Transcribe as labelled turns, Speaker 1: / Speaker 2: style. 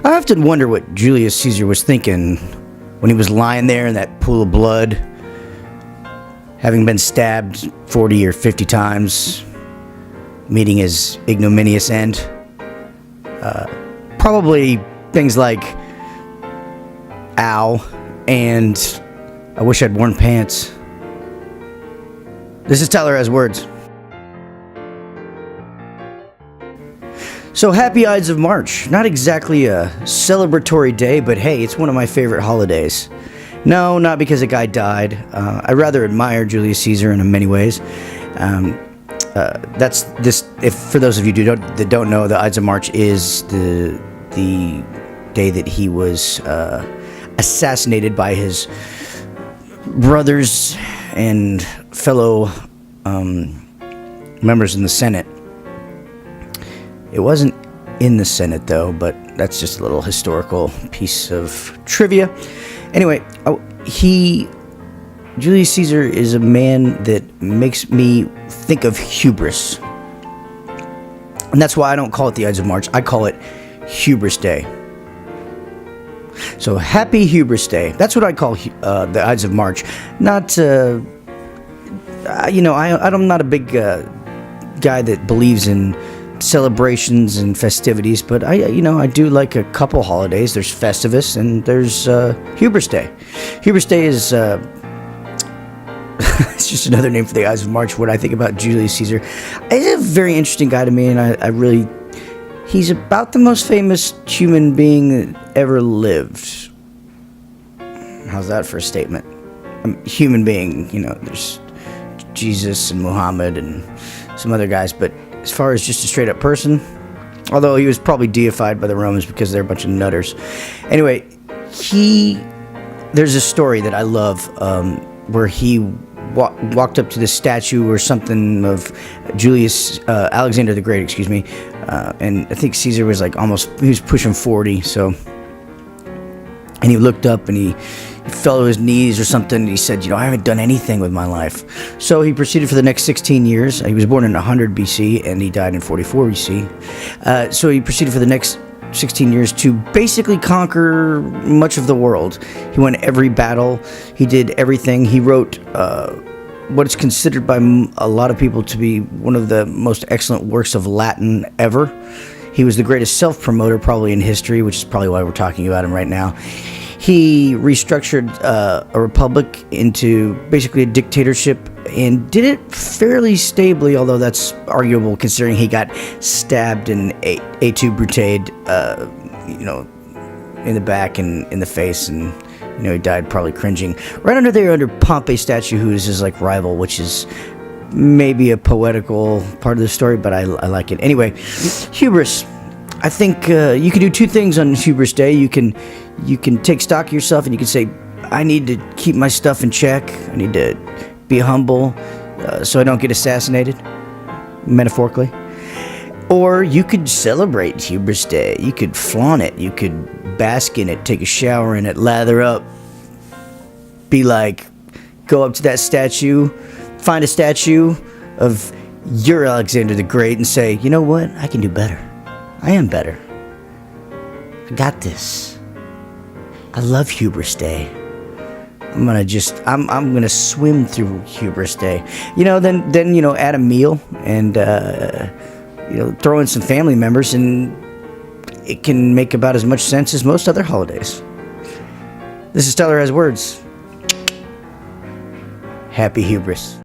Speaker 1: I often wonder what Julius Caesar was thinking when he was lying there in that pool of blood, having been stabbed 40 or 50 times, meeting his ignominious end. Probably things like, ow, and I wish I'd worn pants. This is Tyler Has Words. So happy Ides of March. Not exactly a celebratory day, but hey, it's one of my favorite holidays. No, not because a guy died. I rather admire Julius Caesar in many ways. That's this. If for those of you that don't know, the Ides of March is the day that he was assassinated by his brothers and fellow members in the Senate. It wasn't in the Senate, though, but that's just a little historical piece of trivia. Anyway, Julius Caesar is a man that makes me think of hubris. And that's why I don't call it the Ides of March. I call it Hubris Day. So happy Hubris Day. That's what I call the Ides of March. Not, I'm not a big guy that believes in celebrations and festivities, but I do like a couple holidays. There's Festivus and there's Hubris Day. Hubris Day is it's just another name for the Ides of March. When I think about Julius Caesar, he's a very interesting guy to me, and he's about the most famous human being that ever lived. How's that for a statement? Human being, there's Jesus and Muhammad and some other guys, but as far as just a straight up person, although he was probably deified by the Romans because they're a bunch of nutters. Anyway, there's a story that I love where he walked up to the statue or something of Alexander the Great, and I think Caesar was he was pushing 40, so, and he looked up and he fell to his knees or something, and he said, I haven't done anything with my life. So he proceeded for the next 16 years. He was born in 100 BC, and he died in 44 BC. So he proceeded for the next 16 years to basically conquer much of the world. He won every battle. He did everything. He wrote what is considered by a lot of people to be one of the most excellent works of Latin ever. He was the greatest self-promoter probably in history, which is probably why we're talking about him right now. He restructured a republic into basically a dictatorship and did it fairly stably, although that's arguable considering he got stabbed and et tu brute, in the back and in the face, and he died probably cringing right under Pompey's statue, who is his rival, which is maybe a poetical part of the story, but I like it. Anyway, hubris. I think you can do two things on Hubris Day. You can take stock of yourself and you can say, I need to keep my stuff in check. I need to be humble so I don't get assassinated, metaphorically. Or you could celebrate Hubris Day. You could flaunt it. You could bask in it, take a shower in it, lather up. Be go up to that statue, find a statue of your Alexander the Great and say, you know what? I can do better. I am better. I got this. I love Hubris Day. I'm gonna swim through Hubris Day. Then add a meal and throw in some family members, and it can make about as much sense as most other holidays. This is Tyler Has Words. Happy Hubris.